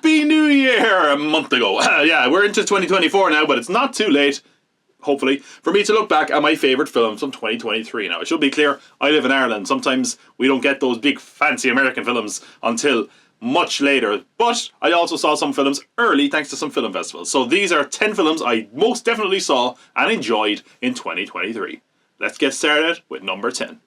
Happy New Year a month ago. Yeah, we're into 2024 now, but it's not too late, hopefully, for me to look back at my favourite films from 2023. Now, it should be clear, I live in Ireland. Sometimes we don't get those big fancy American films until much later, but I also saw some films early thanks to some film festivals. So these are 10 films I most definitely saw and enjoyed in 2023. Let's get started with number 10.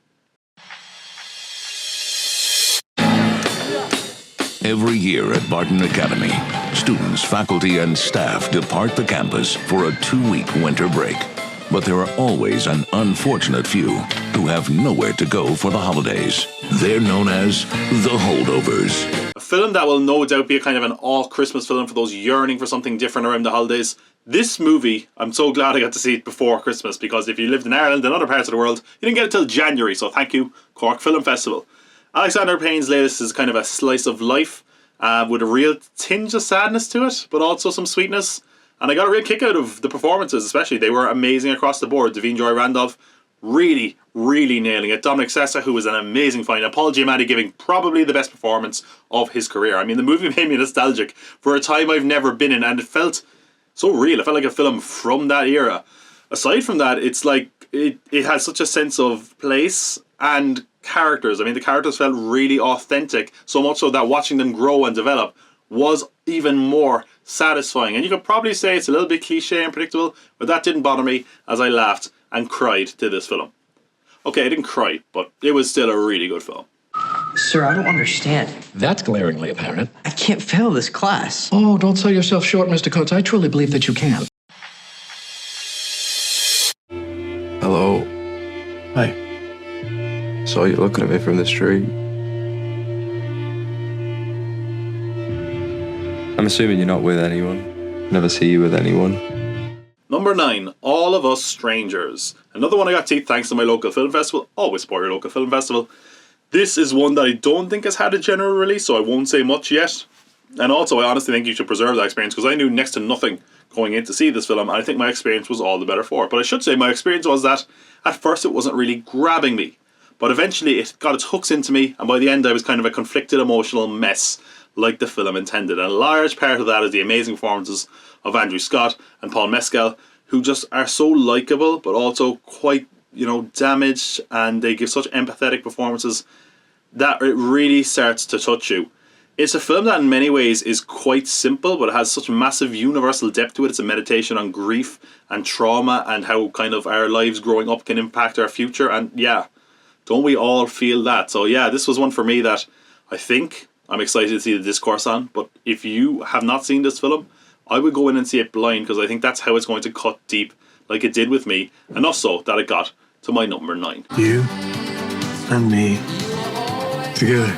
Every year at Barton Academy, students, faculty, and staff depart the campus for a 2-week winter break. But there are always an unfortunate few who have nowhere to go for the holidays. They're known as the holdovers. A film that will no doubt be a kind of an all-Christmas film for those yearning for something different around the holidays. This movie, I'm so glad I got to see it before Christmas, because if you lived in Ireland and other parts of the world, you didn't get it till January, so thank you, Cork Film Festival. Alexander Payne's latest is kind of a slice of life with a real tinge of sadness to it, but also some sweetness. And I got a real kick out of the performances, especially. They were amazing across the board. Davine Joy Randolph really, really nailing it. Dominic Sessa, who was an amazing find. And Paul Giamatti giving probably the best performance of his career. I mean, the movie made me nostalgic for a time I've never been in, and it felt so real. It felt like a film from that era. Aside from that, it's like it has such a sense of place and characters. I mean, the characters felt really authentic, so much so that watching them grow and develop was even more satisfying. And you could probably say it's a little bit cliche and predictable, but that didn't bother me as I laughed and cried to this film. Okay, I didn't cry, but it was still a really good film. Sir, I don't understand. That's glaringly apparent. I can't fail this class. Oh, don't sell yourself short, Mr. Coates. I truly believe that you can. Hello. Hi. Saw you looking at me from the street. I'm assuming you're not with anyone. Never see you with anyone. Number 9, All of Us Strangers. Another one I got to thanks to my local film festival. Always support your local film festival. This is one that I don't think has had a general release, so I won't say much yet. And also, I honestly think you should preserve that experience, because I knew next to nothing going in to see this film, and I think my experience was all the better for it. But I should say my experience was that at first it wasn't really grabbing me. But eventually it got its hooks into me, and by the end I was kind of a conflicted emotional mess, like the film intended. And a large part of that is the amazing performances of Andrew Scott and Paul Mescal, who just are so likeable, but also quite, damaged, and they give such empathetic performances that it really starts to touch you. It's a film that in many ways is quite simple, but it has such massive universal depth to it. It's a meditation on grief and trauma and how kind of our lives growing up can impact our future. And yeah, don't we all feel that? So yeah, this was one for me that I think I'm excited to see the discourse on. But if you have not seen this film, I would go in and see it blind, because I think that's how it's going to cut deep, like it did with me. Enough so that it got to my number 9. You and me together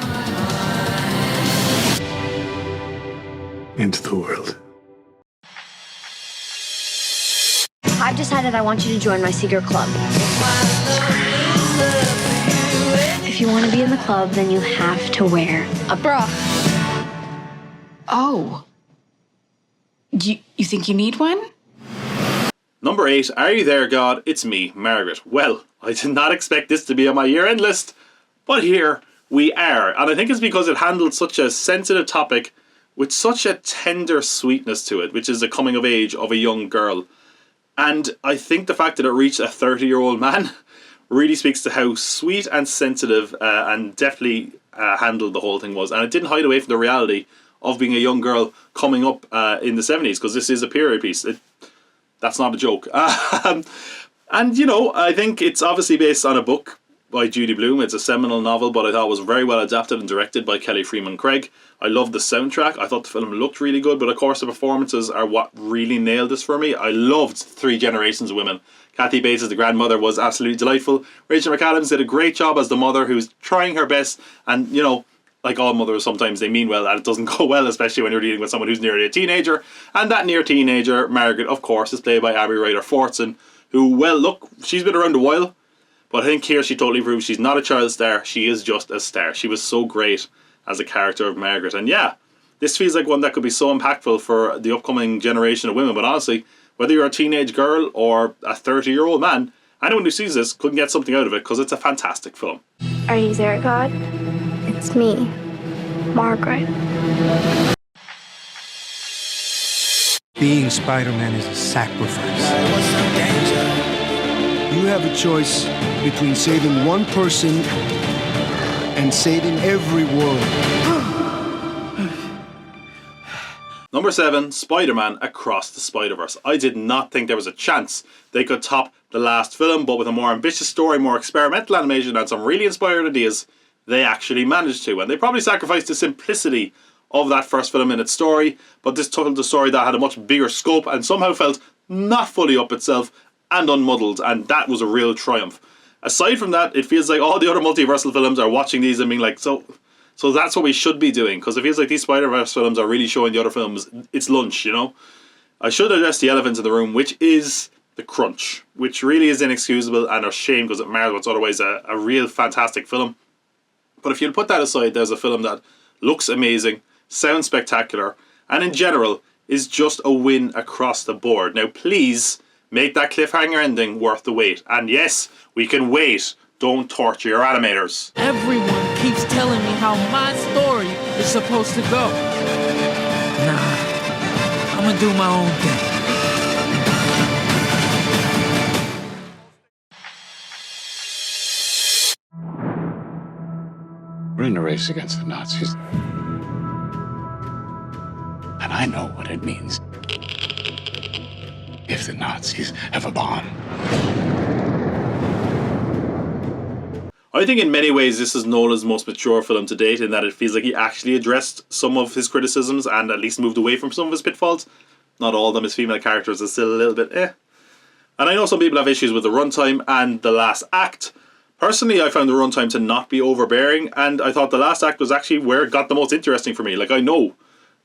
into the world. I've decided I want you to join my secret club. If you want to be in the club, then you have to wear a bra. Oh. You think you need one? Number 8, Are You There, God? It's me, Margaret. Well, I did not expect this to be on my year-end list, but here we are. And I think it's because it handled such a sensitive topic with such a tender sweetness to it, which is the coming of age of a young girl. And I think the fact that it reached a 30-year-old man really speaks to how sweet and sensitive and deftly handled the whole thing was. And it didn't hide away from the reality of being a young girl coming up in the 70s, because this is a period piece. That's not a joke. And, I think it's obviously based on a book by Judy Blume. It's a seminal novel, but I thought it was very well adapted and directed by Kelly Freeman Craig. I loved the soundtrack. I thought the film looked really good, but of course the performances are what really nailed this for me. I loved 3 generations of women. Kathy Bates as the grandmother was absolutely delightful. Rachel McAdams did a great job as the mother, who's trying her best, and like all mothers, sometimes they mean well and it doesn't go well, especially when you're dealing with someone who's nearly a teenager. And that near teenager, Margaret, of course, is played by Abby Ryder Fortson, who, well, look, she's been around a while, but I think here she totally proves she's not a child star, she is just a star. She was so great as a character of Margaret. And yeah, this feels like one that could be so impactful for the upcoming generation of women. But honestly, whether you're a teenage girl or a 30-year-old man, anyone who sees this could get something out of it, because it's a fantastic film. Are you there, God? It's me, Margaret. Being Spider-Man is a sacrifice. You have a choice between saving one person and saving every world. Number 7, Spider-Man Across the Spider-Verse. I did not think there was a chance they could top the last film, but with a more ambitious story, more experimental animation, and some really inspired ideas, they actually managed to. And they probably sacrificed the simplicity of that first film in its story, but this told a story that had a much bigger scope and somehow felt not fully up itself and unmuddled, and that was a real triumph. Aside from that, it feels like all the other multiversal films are watching these and being like, so that's what we should be doing, because it feels like these Spider-Verse films are really showing the other films it's lunch, you know? I should address the elephant in the room, which is the crunch, which really is inexcusable and a shame because it mars what's otherwise a real fantastic film. But if you'll put that aside, there's a film that looks amazing, sounds spectacular, and in general is just a win across the board. Now please make that cliffhanger ending worth the wait. And yes, we can wait. Don't torture your animators. Everyone keeps telling me how my story is supposed to go. Nah, I'm gonna do my own thing. We're in a race against the Nazis. And I know what it means if the Nazis have a bomb. I think in many ways this is Nolan's most mature film to date, in that it feels like he actually addressed some of his criticisms and at least moved away from some of his pitfalls. Not all of them. His female characters are still a little bit And I know some people have issues with the runtime and the last act. Personally, I found the runtime to not be overbearing, and I thought the last act was actually where it got the most interesting for me. Like, I know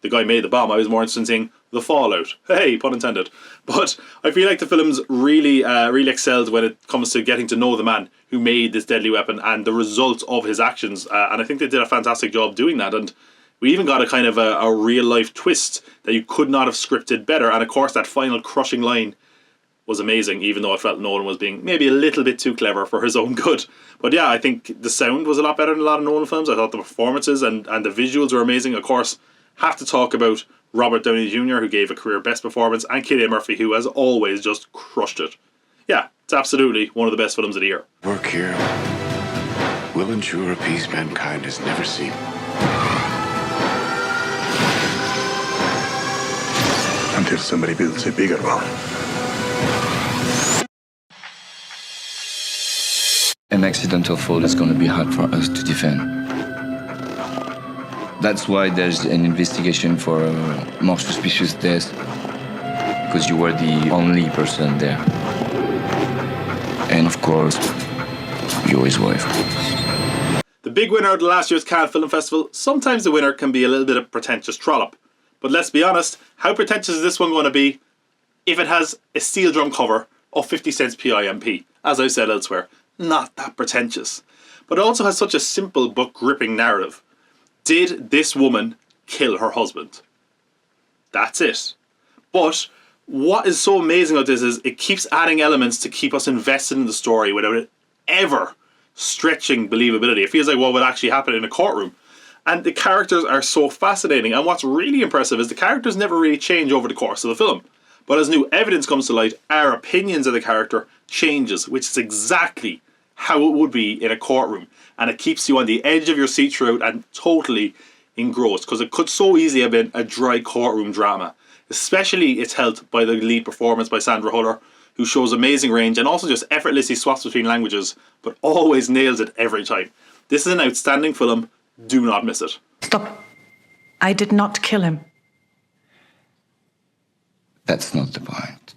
the guy made the bomb. I was more interested in seeing the fallout. Hey, pun intended. But I feel like the film's really excelled when it comes to getting to know the man who made this deadly weapon and the results of his actions. And I think they did a fantastic job doing that. And we even got a kind of a real-life twist that you could not have scripted better. And of course, that final crushing line was amazing, even though I felt Nolan was being maybe a little bit too clever for his own good. But yeah, I think the sound was a lot better than a lot of Nolan films. I thought the performances and the visuals were amazing. Of course, have to talk about Robert Downey Jr., who gave a career best performance, and Cillian Murphy, who as always just crushed it. Yeah, it's absolutely one of the best films of the year. Work here will ensure a peace mankind has never seen. Until somebody builds a bigger one. An accidental fall is going to be hard for us to defend. That's why there's an investigation for a more suspicious death, because you were the only person there. And of course, you're his wife. The big winner of the last year's Cannes Film Festival, sometimes the winner can be a little bit of pretentious trollop. But let's be honest, how pretentious is this one going to be if it has a steel drum cover of 50 cents PIMP? As I've said elsewhere, not that pretentious. But it also has such a simple but gripping narrative. Did this woman kill her husband? That's it. But what is so amazing about this is it keeps adding elements to keep us invested in the story without it ever stretching believability. It feels like what would actually happen in a courtroom. And the characters are so fascinating. And what's really impressive is the characters never really change over the course of the film. But as new evidence comes to light, our opinions of the character changes, which is exactly how it would be in a courtroom. And it keeps you on the edge of your seat throughout and totally engrossed, because it could so easily have been a dry courtroom drama. Especially it's helped by the lead performance by Sandra Huller, who shows amazing range and also just effortlessly swaps between languages, but always nails it every time. This is an outstanding film. Do not miss it. Stop. I did not kill him. That's not the point.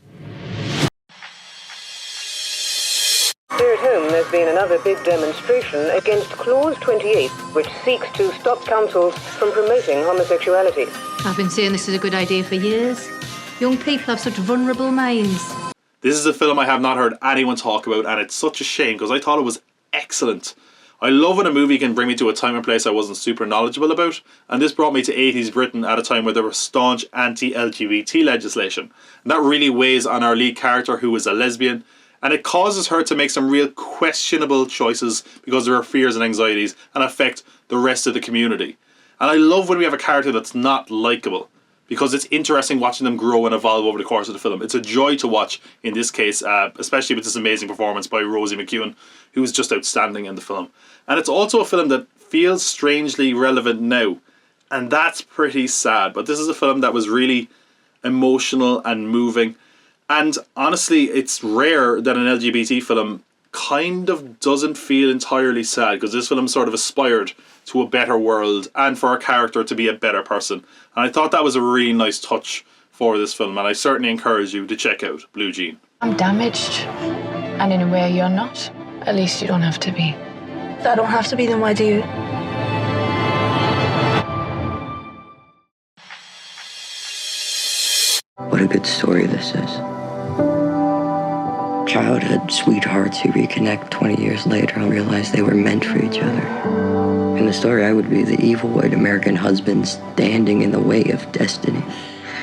Here at home, there's been another big demonstration against Clause 28, which seeks to stop councils from promoting homosexuality. I've been saying this is a good idea for years. Young people have such vulnerable minds. This is a film I have not heard anyone talk about, and it's such a shame because I thought it was excellent. I love when a movie can bring me to a time and place I wasn't super knowledgeable about, and this brought me to 80s Britain at a time where there was staunch anti-LGBT legislation. And that really weighs on our lead character, who is a lesbian, and it causes her to make some real questionable choices because of her fears and anxieties and affect the rest of the community. And I love when we have a character that's not likeable. because it's interesting watching them grow and evolve over the course of the film. It's a joy to watch in this case, especially with this amazing performance by Rosie McEwen, who is just outstanding in the film. And it's also a film that feels strangely relevant now, and that's pretty sad. But this is a film that was really emotional and moving, and honestly, it's rare that an LGBT film kind of doesn't feel entirely sad, because this film sort of aspired to a better world and for a character to be a better person. And I thought that was a really nice touch for this film, and I certainly encourage you to check out Blue Jean. I'm damaged, and in a way you're not. At least you don't have to be. If I don't have to be, then why do you? What a good story this is. Childhood sweethearts who reconnect 20 years later and realize they were meant for each other. In the story, I would be the evil white American husband standing in the way of destiny.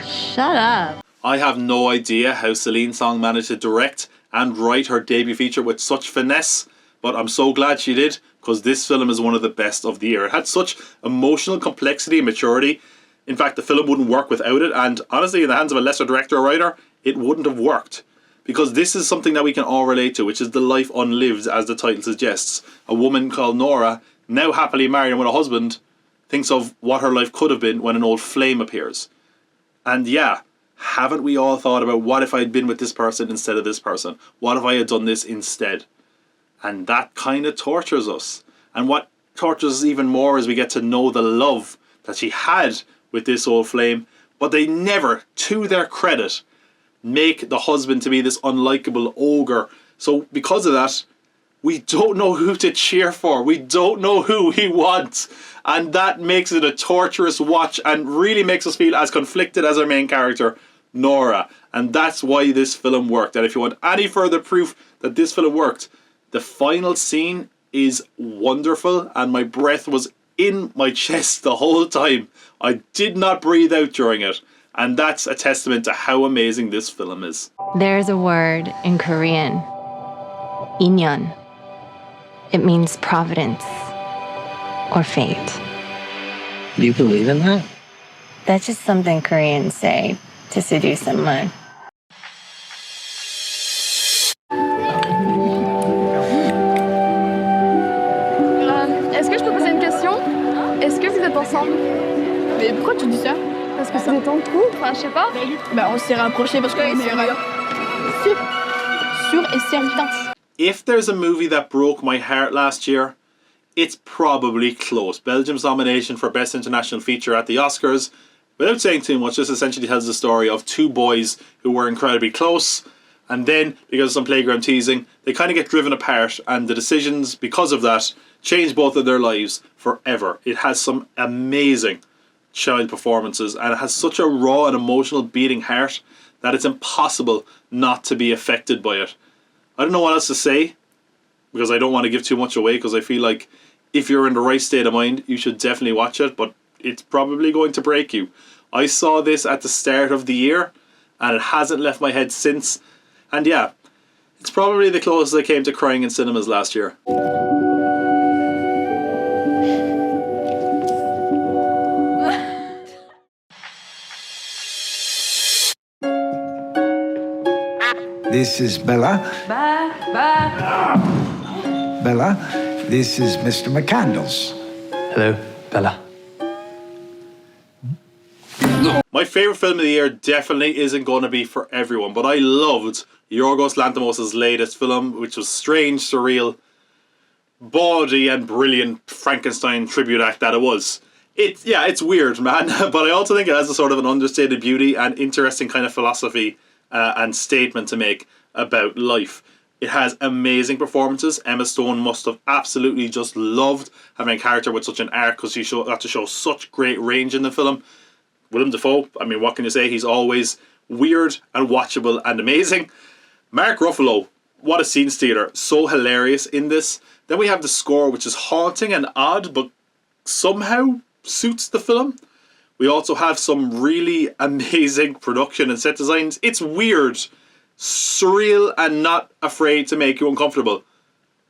Shut up. I have no idea how Celine Song managed to direct and write her debut feature with such finesse, but I'm so glad she did, because this film is one of the best of the year. It had such emotional complexity and maturity. In fact, the film wouldn't work without it, and honestly, in the hands of a lesser director or writer, it wouldn't have worked. Because this is something that we can all relate to, which is the life unlived, as the title suggests. A woman called Nora, now happily married and with a husband, thinks of what her life could have been when an old flame appears. And yeah, haven't we all thought about, what if I'd been with this person instead of this person? What if I had done this instead? And that kind of tortures us. And what tortures us even more is we get to know the love that she had with this old flame, but they never, to their credit, make the husband to be this unlikable ogre. So because of that, we don't know who to cheer for. We don't know who he wants. And that makes it a torturous watch and really makes us feel as conflicted as our main character, Nora. And that's why this film worked. And if you want any further proof that this film worked, the final scene is wonderful, and my breath was in my chest the whole time. I did not breathe out during it. And that's a testament to how amazing this film is. There's a word in Korean, inyeon. It means providence or fate. Do you believe in that? That's just something Koreans say to seduce someone. Est-ce que je peux poser une question? Est-ce que vous êtes ensemble? Mais pourquoi tu dis ça? Parce que c'est des temps de couple, enfin je sais pas. Bah on s'est rapprochés parce qu'on est meilleurs. Sûr et certain. If there's a movie that broke my heart last year, it's probably close. Belgium's nomination for Best International Feature at the Oscars, without saying too much, this essentially tells the story of two boys who were incredibly close, and then, because of some playground teasing, they kind of get driven apart, and the decisions, because of that, change both of their lives forever. It has some amazing child performances, and it has such a raw and emotional beating heart that it's impossible not to be affected by it. I don't know what else to say, because I don't want to give too much away, because I feel like if you're in the right state of mind, you should definitely watch it, but it's probably going to break you. I saw this at the start of the year, and it hasn't left my head since. And yeah, it's probably the closest I came to crying in cinemas last year. This is Bella. Bella, this is Mr. McCandles. Hello, Bella. My favourite film of the year definitely isn't going to be for everyone, but I loved Yorgos Lanthimos' latest film, which was strange, surreal, bawdy and brilliant Frankenstein tribute act that it was. It's weird, man, but I also think it has a sort of an understated beauty and interesting kind of philosophy and statement to make about life. It has amazing performances. Emma Stone must have absolutely just loved having a character with such an arc, because she got to show such great range in the film. Willem Dafoe, I mean, what can you say? He's always weird and watchable and amazing. Mark Ruffalo, what a scene stealer. So hilarious in this. Then we have the score, which is haunting and odd, but somehow suits the film. We also have some really amazing production and set designs. It's weird, surreal, and not afraid to make you uncomfortable.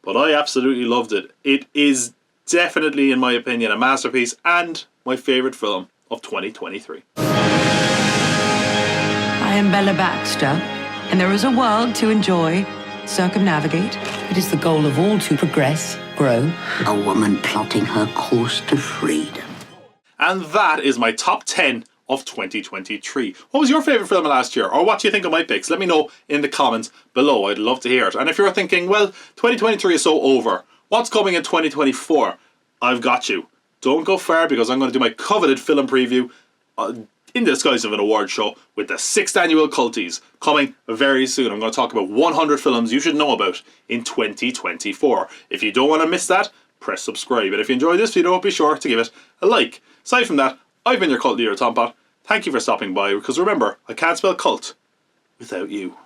But I absolutely loved it. It is definitely, in my opinion, a masterpiece and my favourite film of 2023. am Bella Baxter, and there is a world to enjoy, circumnavigate. It is the goal of all to progress, grow. A woman plotting her course to freedom. And that is my top 10 of 2023. What was your favourite film of last year? Or what do you think of my picks? Let me know in the comments below. I'd love to hear it. And if you're thinking, well, 2023 is so over, what's coming in 2024? I've got you. Don't go far, because I'm going to do my coveted film preview in the disguise of an award show with the 6th annual Culties coming very soon. I'm going to talk about 100 films you should know about in 2024. If you don't want to miss that, press subscribe. And if you enjoyed this video, be sure to give it a like. Aside from that, I've been your cult leader, Tom Pot. Thank you for stopping by, because remember, I can't spell cult without you.